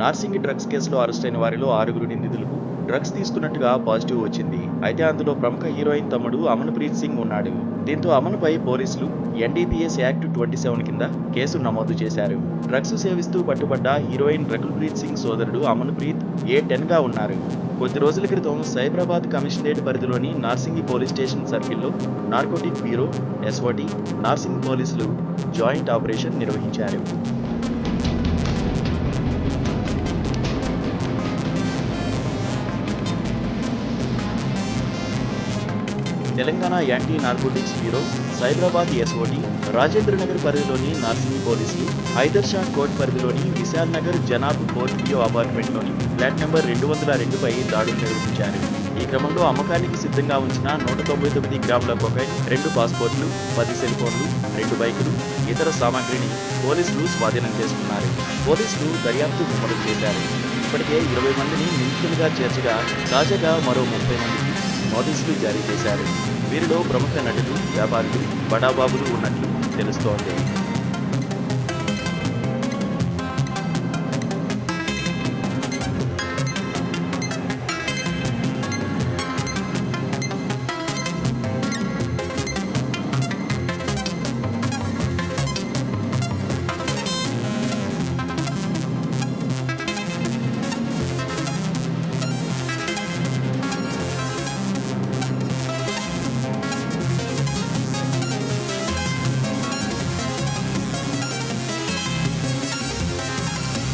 Narsingi drugs కేసులో అరెస్టైన వారిలో 6 నిందితులకు డ్రగ్స్ తీసుకున్నట్టుగా పాజిటివ్ వచ్చింది. అయితే అందులో ప్రముఖ హీరోయిన్ తమ్ముడు అమన్‌ప్రీత్ సింగ్ ఉన్నాడు. దీంతో అమన్‌పై పోలీసులు ఎన్డీపీఎస్ యాక్ట్ 27 కింద కేసు నమోదు చేశారు. డ్రగ్స్ సేవిస్తూ పట్టుబడ్డ హీరోయిన్ రకుల్‌ప్రీత్ సింగ్ సోదరుడు అమన్‌ప్రీత్ A10గా ఉన్నారు. కొద్ది రోజుల క్రితం సైబరాబాద్ కమిషనరేట్ పరిధిలోని నార్సింగి పోలీస్ స్టేషన్ సర్కిల్లో నార్కోటిక్ బ్యూరో ఎస్ఓటీ, నార్సింగి పోలీసులు జాయింట్ ఆపరేషన్ నిర్వహించారు. Telangana anti narcotics bureau, Cyberabad SOT, Rajendranagar పరిధిలోని నార్సింగి పోలీసులు, హైదర్ షా కోర్ట్ పరిధిలోని విశాల్ నగర్ జనాబ్ కోర్ట్ వ్యూ అపార్ట్మెంట్లోని ఫ్లాట్ నెంబర్ 202పై దాడులు నిర్వహించారు. ఈ క్రమంలో అమ్మకానికి సిద్ధంగా ఉంచిన 199 గ్రాముల కొకైన్, 2 పాస్పోర్ట్లు, 10 సెల్ ఫోన్లు, 2 బైకులు, ఇతర సామాగ్రిని పోలీసులు స్వాధీనం చేసుకున్నారు. పోలీసులు దర్యాప్తు ముమ్మరం చేశారు. ఇప్పటికే 20 మందిని నిందితులుగా చేర్చగా తాజాగా మరో 30 మందికి నోటీసులు జారీ చేశారు. వీరిలో ప్రముఖ నటులు, వ్యాపారులు, బడాబాబులు ఉన్నట్లు తెలుస్తోంది.